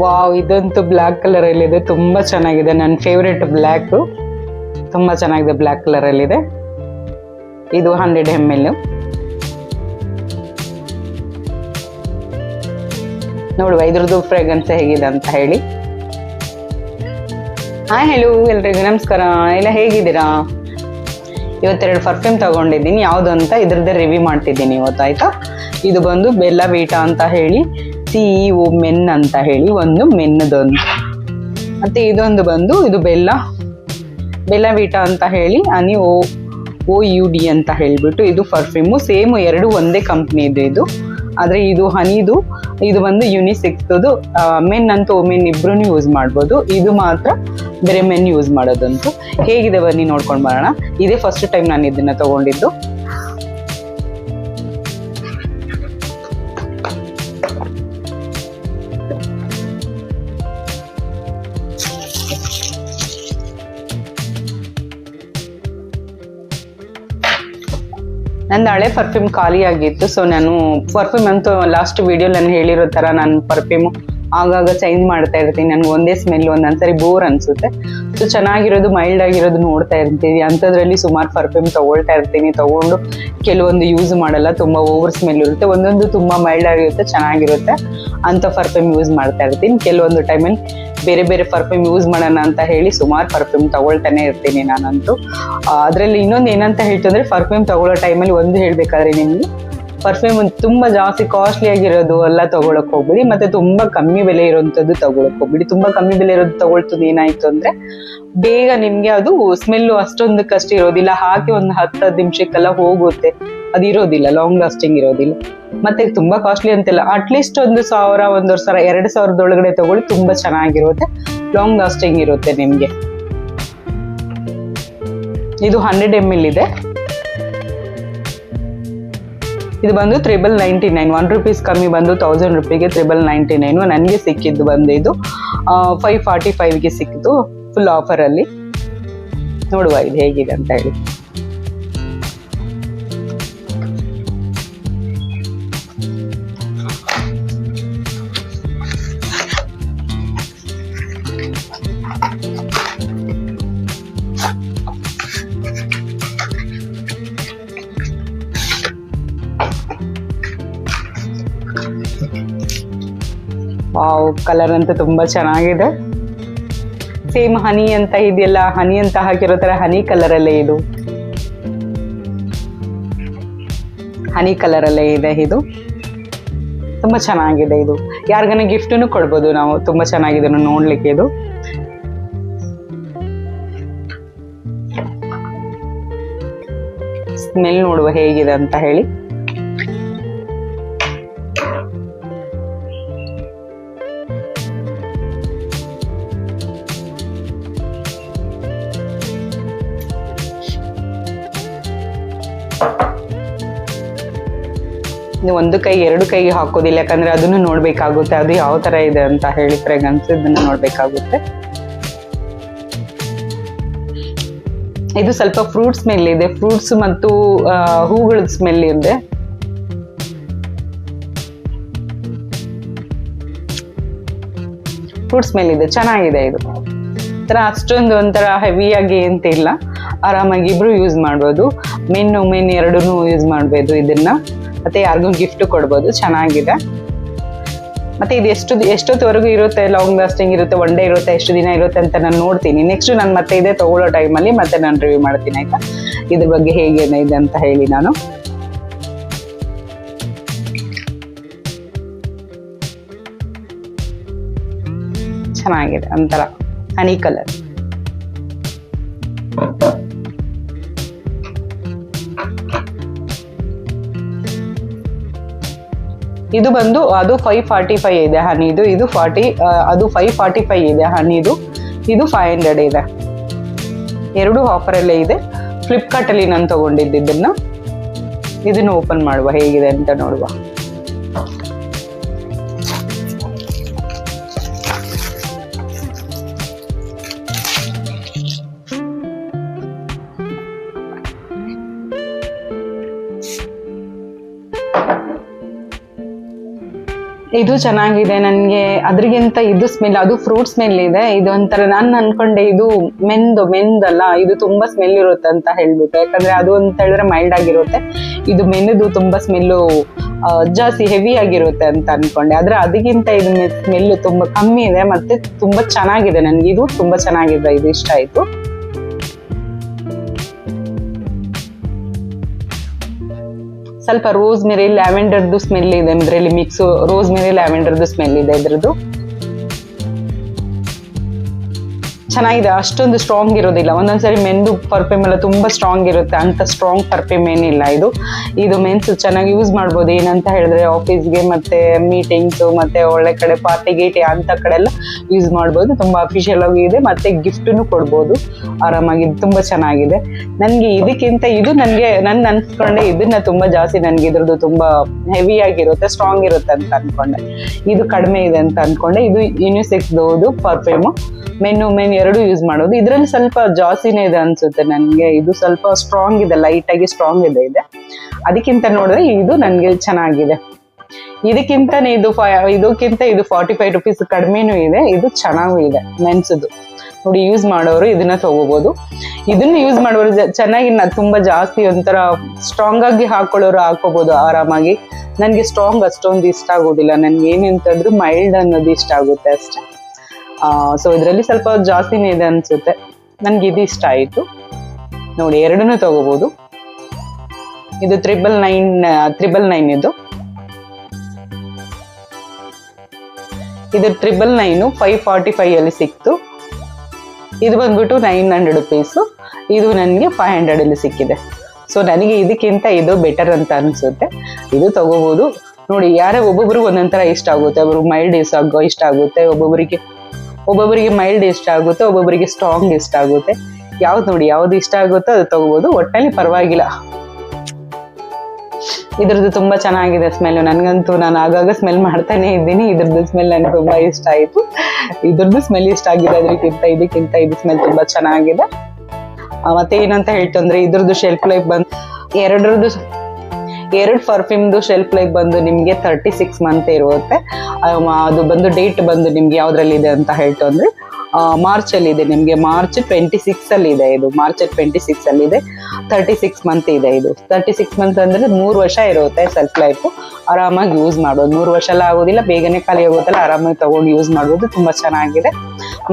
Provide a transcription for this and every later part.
Wow, ಇದಂತೂ black colour ಅಲ್ಲಿ ಇದೆ, ತುಂಬಾ ಚೆನ್ನಾಗಿದೆ. ನನ್ನ ಫೇವ್ರೆಟ್ ಬ್ಲ್ಯಾಕ್, ತುಂಬಾ ಚೆನ್ನಾಗಿದೆ. ಬ್ಲ್ಯಾಕ್ ಕಲರ್ ಅಲ್ಲಿ ಇದೆ. ಇದು 100 ml. ನೋಡುವ ಇದ್ರದ್ದು ಫ್ರೇಗ್ರೆನ್ಸ್ ಹೇಗಿದೆ ಅಂತ ಹೇಳಿ. ಹಾಯ್, ಹೆಲೋ ಎಲ್ರಿಗೂ ನಮಸ್ಕಾರ. ಎಲ್ಲ ಹೇಗಿದ್ದೀರಾ? ಇವತ್ತೆರಡು ಪರ್ಫ್ಯೂಮ್ ತಗೊಂಡಿದ್ದೀನಿ. ಯಾವುದು ಅಂತ ಇದ್ರದ್ದೇ ರಿವ್ಯೂ ಮಾಡ್ತಿದ್ದೀನಿ ಇವತ್ತು, ಆಯ್ತಾ? ಇದು ಬಂದು ಬೆಲ್ಲ ವೀಟಾ ಅಂತ ಹೇಳಿ, CEO ಮೆನ್ ಅಂತ ಹೇಳಿ ಒಂದು ಮೆನ್ನದೊಂದು. ಮತ್ತೆ ಇದೊಂದು ಬಂದು ಇದು ಬೆಲ್ಲ ವೀಟಾ ಅಂತ ಹೇಳಿ ಹನಿ OUD ಅಂತ ಹೇಳಿಬಿಟ್ಟು ಇದು ಪರ್ಫ್ಯೂಮು. ಸೇಮ್ ಎರಡು ಒಂದೇ ಕಂಪ್ನಿ ಇದು. ಆದರೆ ಇದು ಹನಿದು, ಇದು ಬಂದು ಯುನಿಸೆಕ್ಸ್ದು. ಮೆನ್ ಅಂತೂ ವುಮೆನ್ ಇಬ್ರು ಯೂಸ್ ಮಾಡ್ಬೋದು. ಇದು ಮಾತ್ರ ಬೇರೆ ಮೆನ್ ಯೂಸ್ ಮಾಡೋದಂತೂ. ಹೇಗಿದೆ ಬನ್ನಿ ನೋಡ್ಕೊಂಡು ಬರೋಣ. ಇದೇ ಫಸ್ಟ್ ಟೈಮ್ ನಾನು ಇದನ್ನ ತಗೊಂಡಿದ್ದು. ನಂದು ಹಳೆ ಪರ್ಫ್ಯೂಮ್ ಖಾಲಿ ಆಗಿತ್ತು. ಸೊ ನಾನು ಪರ್ಫ್ಯೂಮ್ ಅಂತೂ ಲಾಸ್ಟ್ ವಿಡಿಯೋ ನಾನು ಹೇಳಿರೋ ಥರ ನಾನು ಪರ್ಫ್ಯೂಮು ಆಗಾಗ ಚೇಂಜ್ ಮಾಡ್ತಾ ಇರ್ತೀನಿ. ನನಗೆ ಒಂದೇ ಸ್ಮೆಲ್ ಒಂದೊಂದ್ಸರಿ ಬೋರ್ ಅನಿಸುತ್ತೆ. ಸೊ ಚೆನ್ನಾಗಿರೋದು, ಮೈಲ್ಡ್ ಆಗಿರೋದು ನೋಡ್ತಾ ಇರ್ತೀನಿ. ಅಂಥದ್ರಲ್ಲಿ ಸುಮಾರು ಪರ್ಫ್ಯೂಮ್ ತೊಗೊಳ್ತಾ ಇರ್ತೀನಿ. ತೊಗೊಂಡು ಕೆಲವೊಂದು ಯೂಸ್ ಮಾಡಲ್ಲ, ತುಂಬ ಓವರ್ ಸ್ಮೆಲ್ ಇರುತ್ತೆ. ಒಂದೊಂದು ತುಂಬ ಮೈಲ್ಡ್ ಆಗಿರುತ್ತೆ, ಚೆನ್ನಾಗಿರುತ್ತೆ. ಅಂಥ ಪರ್ಫ್ಯೂಮ್ ಯೂಸ್ ಮಾಡ್ತಾ ಇರ್ತೀನಿ. ಕೆಲವೊಂದು ಟೈಮಲ್ಲಿ ಬೇರೆ ಬೇರೆ ಪರ್ಫ್ಯೂಮ್ ಯೂಸ್ ಮಾಡೋಣ ಅಂತ ಹೇಳಿ ಸುಮಾರು ಪರ್ಫ್ಯೂಮ್ ತಗೊಳ್ತಾನೆ ಇರ್ತೀನಿ ನಾನಂತೂ. ಅದರಲ್ಲಿ ಇನ್ನೊಂದು ಏನಂತ ಹೇಳ್ತಂದ್ರೆ, ಪರ್ಫ್ಯೂಮ್ ತಗೊಳ್ಳೋ ಟೈಮಲ್ಲಿ ಒಂದು ಹೇಳಬೇಕಾದ್ರೆ ನಿಮಗೆ, ಪರ್ಫ್ಯೂಮ್ ತುಂಬ ಜಾಸ್ತಿ ಕಾಸ್ಟ್ಲಿ ಆಗಿರೋದು ಎಲ್ಲ ತೊಗೊಳಕ್ಕೆ ಹೋಗ್ಬಿಡಿ. ಮತ್ತು ತುಂಬ ಕಮ್ಮಿ ಬೆಲೆ ಇರೋಂಥದ್ದು ತೊಗೊಳಕ್ಕೆ ಹೋಗ್ಬಿಡಿ. ತುಂಬ ಕಮ್ಮಿ ಬೆಲೆ ಇರೋದು ತೊಗೊಳ್ತದ್ದು ಏನಾಯಿತು ಅಂದರೆ, ಬೇಗ ನಿಮಗೆ ಅದು ಸ್ಮೆಲ್ಲು ಅಷ್ಟೊಂದಕ್ಕಷ್ಟು ಇರೋದಿಲ್ಲ. ಹಾಕಿ ಒಂದು 10 ನಿಮಿಷಕ್ಕೆಲ್ಲ ಹೋಗುತ್ತೆ, ಅದು ಇರೋದಿಲ್ಲ, ಲಾಂಗ್ ಲಾಸ್ಟಿಂಗ್ ಇರೋದಿಲ್ಲ. ಮತ್ತೆ ತುಂಬ ಕಾಸ್ಟ್ಲಿ ಅಂತೆಲ್ಲ, ಅಟ್ಲೀಸ್ಟ್ 1,000, 1,500, 2,000 ಒಳಗಡೆ ತೊಗೊಳ್ಳಿ, ತುಂಬ ಚೆನ್ನಾಗಿರುತ್ತೆ, ಲಾಂಗ್ ಲಾಸ್ಟಿಂಗ್ ಇರುತ್ತೆ ನಿಮಗೆ. ಇದು 100 ml ಇದೆ. ಇದು ಬಂದು 399, 1 ರೂಪೀಸ್ ಕಮ್ಮಿ ಬಂದು 1000 ರೂಪಿಗೆ 399. ನನಗೆ ಸಿಕ್ಕಿದ್ದು ಬಂದು ಇದು 545ಗೆ ಸಿಕ್ಕಿತು, ಫುಲ್ ಆಫರಲ್ಲಿ. ನೋಡುವ ಇದು ಹೇಗಿದೆ ಅಂತ ಹೇಳಿ. ವಾವ್, ಕಲರ್ ಅಂತೂ ತುಂಬ ಚೆನ್ನಾಗಿದೆ. ಸೇಮ್ ಹನಿ ಅಂತ ಇದೆಯಲ್ಲ, ಹನಿ ಅಂತ ಹಾಕಿರೋ ಥರ ಹನಿ ಕಲರಲ್ಲೇ ಇದು, ಹನಿ ಕಲರಲ್ಲೇ ಇದೆ. ಇದು ತುಂಬ ಚೆನ್ನಾಗಿದೆ. ಇದು ಯಾರಿಗಾನ ಗಿಫ್ಟನ್ನು ಕೊಡ್ಬೋದು ನಾವು. ತುಂಬ ಚೆನ್ನಾಗಿದೆ ನೋಡ್ಲಿಕ್ಕೆ. ಇದು ಸ್ಮೆಲ್ ನೋಡುವ ಹೇಗಿದೆ ಅಂತ ಹೇಳಿ. ನೀವು ಒಂದು ಕೈ 2 ಕೈಗೆ ಹಾಕೋದಿಲ್ಲ, ಯಾಕಂದ್ರೆ ಅದನ್ನು ನೋಡ್ಬೇಕಾಗುತ್ತೆ, ಅದು ಯಾವ ತರ ಇದೆ ಅಂತ ಹೇಳಿ ಫ್ರೇಗ್ರೆನ್ಸ್ ಇದನ್ನ ನೋಡ್ಬೇಕಾಗುತ್ತೆ. ಇದು ಸ್ವಲ್ಪ ಫ್ರೂಟ್ ಸ್ಮೆಲ್ ಇದೆ, ಫ್ರೂಟ್ಸ್ ಮತ್ತು ಹೂಗಳ ಸ್ಮೆಲ್ ಇದೆ. ಫ್ರೂಟ್ ಸ್ಮೆಲ್ ಇದೆ, ಚೆನ್ನಾಗಿದೆ. ಇದು ತರ ಅಷ್ಟೊಂದು ಒಂಥರ ಹೆವಿಯಾಗಿ ಅಂತ ಇಲ್ಲ, ಆರಾಮಾಗಿ ಇಬ್ರು ಯೂಸ್ ಮಾಡ್ಬೋದು. ಮೆನ್ ವುಮೆನ್ ಎರಡೂ ಯೂಸ್ ಮಾಡ್ಬೋದು ಇದನ್ನ. ಮತ್ತೆ ಯಾರಿಗೂ ಗಿಫ್ಟ್ ಕೊಡ್ಬೋದು, ಚೆನ್ನಾಗಿದೆ. ಮತ್ತೆ ಇದು ಎಷ್ಟೊತ್ತವರೆಗೂ ಇರುತ್ತೆ, ಲಾಂಗ್ ಲಾಸ್ಟಿಂಗ್ ಇರುತ್ತೆ, ಒನ್ ಡೇ ಇರುತ್ತೆ, ಎಷ್ಟು ದಿನ ಇರುತ್ತೆ ಅಂತ ನಾನು ನೋಡ್ತೀನಿ. ನೆಕ್ಸ್ಟ್ ನಾನು ಮತ್ತೆ ಇದೇ ತಗೊಳ್ಳೋ ಟೈಮಲ್ಲಿ ಮತ್ತೆ ನಾನು ರಿವ್ಯೂ ಮಾಡ್ತೀನಿ, ಆಯ್ತಾ? ಇದ್ರ ಬಗ್ಗೆ ಹೇಗೇನೆ ಇದೆ ಅಂತ ಹೇಳಿ. ನಾನು ಚೆನ್ನಾಗಿದೆ, ಒಂಥರ ಹನಿ ಕಲರ್. ಇದು ಬಂದು ಅದು 545 ಇದೆ ಹನಿದು, ಇದು 40, ಅದು 545 ಇದೆ ಹನಿದು, ಇದು 500 ಇದೆ. ಎರಡು ಆಫರಲ್ಲೇ ಇದೆ. ಫ್ಲಿಪ್ಕಾರ್ಟಲ್ಲಿ ನಾನು ತಗೊಂಡಿದ್ದು ಇದನ್ನ. ಇದನ್ನು ಓಪನ್ ಮಾಡುವ ಹೇಗಿದೆ ಅಂತ ನೋಡುವ. ಇದು ಚೆನ್ನಾಗಿದೆ ನನಗೆ. ಅದ್ರಿಗಿಂತ ಇದು ಸ್ಮೆಲ್, ಅದು ಫ್ರೂಟ್ ಸ್ಮೆಲ್ ಇದೆ. ಇದು ಒಂಥರ ನಾನು ಅನ್ಕೊಂಡೆ ಇದು ಮೆಂದಲ್ಲ, ಇದು ತುಂಬಾ ಸ್ಮೆಲ್ ಇರುತ್ತೆ ಅಂತ ಹೇಳ್ಬಿಟ್ಟು. ಯಾಕಂದ್ರೆ ಅದು ಅಂತ ಹೇಳಿದ್ರೆ ಮೈಲ್ಡ್ ಆಗಿರುತ್ತೆ, ಇದು ಮೆನದು ತುಂಬಾ ಸ್ಮೆಲ್ಲು ಜಾಸ್ತಿ ಹೆವಿ ಆಗಿರುತ್ತೆ ಅಂತ ಅನ್ಕೊಂಡೆ. ಆದ್ರೆ ಅದಕ್ಕಿಂತ ಇದು ಸ್ಮೆಲ್ ತುಂಬಾ ಕಮ್ಮಿ ಇದೆ, ಮತ್ತೆ ತುಂಬಾ ಚೆನ್ನಾಗಿದೆ. ನನ್ಗೆ ಇದು ತುಂಬಾ ಚೆನ್ನಾಗಿದೆ, ಇದು ಇಷ್ಟ ಆಯ್ತು. ಸ್ವಲ್ಪ ರೋಸ್ ಮೇರಿ ಲ್ಯಾವೆಂಡರ್ದು ಸ್ಮೆಲ್ ಇದೆ ಇದರಲ್ಲಿ, ಮಿಕ್ಸ್ ರೋಸ್ ಮೇರಿ ಲ್ಯಾವೆಂಡರ್ದು ಸ್ಮೆಲ್ ಇದೆ ಇದ್ರದ್ದು. ಚೆನ್ನಾಗಿದೆ, ಅಷ್ಟೊಂದು ಸ್ಟ್ರಾಂಗ್ ಇರೋದಿಲ್ಲ. ಒಂದೊಂದ್ಸರಿ ಮೆನ್ದು ಪರ್ಫ್ಯೂಮ್ ಎಲ್ಲ ತುಂಬಾ ಸ್ಟ್ರಾಂಗ್ ಇರುತ್ತೆ, ಅಂತ ಸ್ಟ್ರಾಂಗ್ ಪರ್ಫ್ಯೂಮ್ ಏನಿಲ್ಲ ಇದು ಮೆನ್ಸ್ ಚೆನ್ನಾಗಿ ಯೂಸ್ ಮಾಡ್ಬೋದು. ಏನಂತ ಹೇಳಿದ್ರೆ ಆಫೀಸ್ಗೆ ಮತ್ತೆ ಮೀಟಿಂಗ್ಸ್ ಮತ್ತೆ ಒಳ್ಳೆ ಕಡೆ ಪಾರ್ಟಿ ಗೀಟಿ ಅಂತ ಕಡೆ ಎಲ್ಲ ಯೂಸ್ ಮಾಡ್ಬೋದು. ತುಂಬಾ ಅಫಿಷಿಯಲ್ ಆಗಿ ಇದೆ, ಮತ್ತೆ ಗಿಫ್ಟ್ನು ಕೊಡ್ಬೋದು ಆರಾಮಾಗಿ. ತುಂಬಾ ಚೆನ್ನಾಗಿದೆ. ನನ್ಗೆ ಇದಕ್ಕಿಂತ ಇದು ನನ್ ಅನ್ಸ್ಕೊಂಡೆ ಇದನ್ನ ತುಂಬಾ ಜಾಸ್ತಿ, ನನ್ಗೆ ಇದ್ರದ್ದು ತುಂಬಾ ಹೆವಿ ಆಗಿರುತ್ತೆ, ಸ್ಟ್ರಾಂಗ್ ಇರುತ್ತೆ ಅಂತ ಅನ್ಕೊಂಡೆ. ಇದು ಕಡಿಮೆ ಇದೆ ಅಂತ ಅನ್ಕೊಂಡೆ. ಇದು ಯುನಿಸೆಕ್ಸ್ ಪರ್ಫ್ಯೂಮ್, ಮೆನ್ ಎರಡು ಯೂಸ್ ಮಾಡೋದು. ಇದ್ರಲ್ಲಿ ಸ್ವಲ್ಪ ಜಾಸ್ತಿನೇ ಇದೆ ಅನ್ಸುತ್ತೆ ನನ್ಗೆ. ಇದು ಸ್ವಲ್ಪ ಸ್ಟ್ರಾಂಗ್ ಇದೆ, ಲೈಟ್ ಆಗಿ ಸ್ಟ್ರಾಂಗ್ ಇದೆ. ಅದಕ್ಕಿಂತ ನೋಡಿದ್ರೆ ಇದು ನನ್ಗೆ ಚೆನ್ನಾಗಿದೆ. ಇದಕ್ಕಿಂತನೇ ಇದಕ್ಕಿಂತ ಇದು 45 ರೂಪೀಸ್ ಕಡಿಮೆನೂ ಇದೆ. ಇದು ಚೆನ್ನಾಗೂ ಇದೆ ಮೆನ್ಸ್ದು. ನೋಡಿ, ಯೂಸ್ ಮಾಡೋರು ಇದನ್ನ ತಗೋಬಹುದು. ಇದನ್ನ ಯೂಸ್ ಮಾಡೋರು ಚೆನ್ನಾಗಿ ತುಂಬಾ ಜಾಸ್ತಿ ಒಂಥರ ಸ್ಟ್ರಾಂಗ್ ಆಗಿ ಹಾಕೊಳ್ಳೋರು ಹಾಕೋಬಹುದು ಆರಾಮಾಗಿ. ನನ್ಗೆ ಸ್ಟ್ರಾಂಗ್ ಅಷ್ಟೊಂದು ಇಷ್ಟ ಆಗೋದಿಲ್ಲ. ನನ್ಗೆ ಏನಂತಂದ್ರು ಮೈಲ್ಡ್ ಅನ್ನೋದು ಇಷ್ಟ ಆಗುತ್ತೆ ಅಷ್ಟೇ. ಸೊ ಇದರಲ್ಲಿ ಸ್ವಲ್ಪ ಜಾಸ್ತಿನೇ ಇದೆ ಅನ್ಸುತ್ತೆ. ನನ್ಗೆ ಇದು ಇಷ್ಟ ಆಯ್ತು. ನೋಡಿ, ಎರಡನ್ನೂ ತಗೋಬಹುದು. ಇದು 999 ಇದು 999 545 ಅಲ್ಲಿ ಸಿಕ್ತು. ಇದು ಬಂದ್ಬಿಟ್ಟು 900 ರೂಪೀಸ್. ಇದು ನನಗೆ 500 ಅಲ್ಲಿ ಸಿಕ್ಕಿದೆ. ಸೊ ನನಗೆ ಇದಕ್ಕಿಂತ ಇದು ಬೆಟರ್ ಅಂತ ಅನ್ಸುತ್ತೆ. ಇದು ತಗೋಬಹುದು. ನೋಡಿ, ಒಬ್ಬೊಬ್ರಿಗೆ ಒಂದೊಂಥರ ಇಷ್ಟ ಆಗುತ್ತೆ. ಒಬ್ರು ಮೈಲ್ಡ್ ಇಷ್ಟ ಆಗುತ್ತೆ, ಒಬ್ಬೊಬ್ಬರಿಗೆ ಮೈಲ್ಡ್ ಇಷ್ಟ ಆಗುತ್ತೆ, ಒಬ್ಬೊಬ್ಬರಿಗೆ ಸ್ಟ್ರಾಂಗ್ ಇಷ್ಟ ಆಗುತ್ತೆ. ಯಾವ್ದು ಇಷ್ಟ ಆಗುತ್ತೋ ಅದು ತಗೋಬಹುದು. ಒಟ್ಟಲ್ಲಿ ಪರವಾಗಿಲ್ಲ. ಇದ್ರದ್ದು ತುಂಬಾ ಚೆನ್ನಾಗಿದೆ ಸ್ಮೆಲ್. ನನ್ಗಂತೂ ನಾನು ಆಗಾಗ ಸ್ಮೆಲ್ ಮಾಡ್ತಾನೆ ಇದ್ದೀನಿ. ಇದ್ರದ್ದು ಸ್ಮೆಲ್ ನನಗೆ ತುಂಬಾ ಇಷ್ಟ ಆಯ್ತು. ಇದ್ರದ್ದು ಸ್ಮೆಲ್ ಇಷ್ಟ ಆಗಿದೆ. ಇದಕ್ಕಿಂತ ಇದು ಸ್ಮೆಲ್ ತುಂಬಾ ಚೆನ್ನಾಗಿದೆ. ಮತ್ತೆ ಏನಂತ ಹೇಳ್ತಂದ್ರೆ ಇದ್ರದ್ದು ಶೆಲ್ಫ್ ಲೈಫ್ ಬಂದು ಎರಡು ಪರ್ಫ್ಯೂಮ್ದು ಶೆಲ್ಫ್ ಲೈಫ್ ಬಂದು ನಿಮ್ಗೆ 36 ಮಂತ್ ಇರುತ್ತೆ. ಅದು ಬಂದು ಡೇಟ್ ಬಂದು ನಿಮ್ಗೆ ಯಾವ್ದ್ರಲ್ಲಿ ಇದೆ ಅಂತ ಹೇಳ್ತಂದ್ರೆ ಮಾರ್ಚ್ ಅಲ್ಲಿ ಇದೆ. ನಿಮ್ಗೆ ಮಾರ್ಚ್ 26 ಅಲ್ಲಿ ಇದೆ. ಇದು ಮಾರ್ಚ್ 26 ಅಲ್ಲಿ ಇದೆ. 36 ಮಂತ್ ಇದೆ. ಇದು 36 ಮಂತ್ ಅಂದ್ರೆ 3 ವರ್ಷ ಇರುತ್ತೆ ಸೆಲ್ಫ್ ಲೈಫ್. ಆರಾಮಾಗಿ ಯೂಸ್ ಮಾಡೋದು. 3 ವರ್ಷ ಎಲ್ಲ ಆಗೋದಿಲ್ಲ, ಬೇಗನೆ ಖಾಲಿ ಆಗೋದಿಲ್ಲ. ಆರಾಮಾಗಿ ತಗೊಂಡು ಯೂಸ್ ಮಾಡ್ಬೋದು. ತುಂಬಾ ಚೆನ್ನಾಗಿದೆ.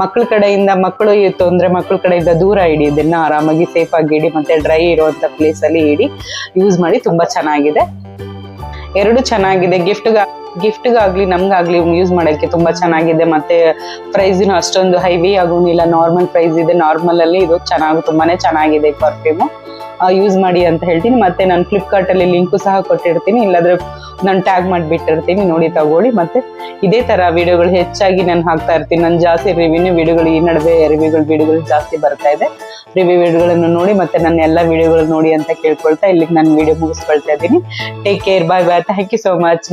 ಮಕ್ಕಳ ಕಡೆಯಿಂದ ದೂರ ಇಡಿ. ಇದನ್ನ ಆರಾಮಾಗಿ ಸೇಫ್ ಆಗಿ ಇಡಿ, ಮತ್ತೆ ಡ್ರೈ ಇರುವಂತ ಪ್ಲೇಸ್ ಅಲ್ಲಿ ಇಡಿ. ಯೂಸ್ ಮಾಡಿ. ತುಂಬಾ ಚೆನ್ನಾಗಿದೆ. ಎರಡು ಚೆನ್ನಾಗಿದೆ. ಗಿಫ್ಟ್ಗಾಗ್ಲಿ ನಮ್ಗಾಗ್ಲಿ ಯೂಸ್ ಮಾಡಕ್ಕೆ ತುಂಬಾ ಚೆನ್ನಾಗಿದೆ. ಮತ್ತೆ ಪ್ರೈಸ್ನು ಅಷ್ಟೊಂದು ಹೈವಿ ಆಗೋನಿಲ್ಲ, ನಾರ್ಮಲ್ ಪ್ರೈಸ್ ಇದೆ. ನಾರ್ಮಲ್ ಅಲ್ಲಿ ಇದು ತುಂಬಾನೇ ಚೆನ್ನಾಗಿದೆ ಪರ್ಫ್ಯೂಮ್. ಯೂಸ್ ಮಾಡಿ ಅಂತ ಹೇಳ್ತೀನಿ. ಮತ್ತೆ ನಾನು ಫ್ಲಿಪ್ಕಾರ್ಟ್ ಅಲ್ಲಿ ಲಿಂಕು ಸಹ ಕೊಟ್ಟಿರ್ತೀನಿ, ಇಲ್ಲಾಂದ್ರೆ ನಾನು ಟ್ಯಾಗ್ ಮಾಡಿಬಿಟ್ಟಿರ್ತೀನಿ. ನೋಡಿ, ತಗೊಳ್ಳಿ. ಮತ್ತೆ ಇದೇ ತರ ವಿಡಿಯೋಗಳು ಹೆಚ್ಚಾಗಿ ನಾನು ಹಾಕ್ತಾ ಇರ್ತೀನಿ. ನಾನು ಜಾಸ್ತಿ ವಿಡಿಯೋಗಳು ಈ ನಡುವೆ ವಿಡಿಯೋಗಳು ಜಾಸ್ತಿ ಬರ್ತಾ ಇದೆ. ವಿಡಿಯೋಗಳನ್ನು ನೋಡಿ ಮತ್ತೆ ನನ್ನ ಎಲ್ಲ ವಿಡಿಯೋಗಳು ನೋಡಿ ಅಂತ ಕೇಳ್ಕೊಳ್ತಾ ಇಲ್ಲಿಗೆ ನಾನು ವಿಡಿಯೋ ಮುಗಿಸ್ಕೊಳ್ತಾ ಇದ್ದೀನಿ. Take care, bye bye. Thank you so much.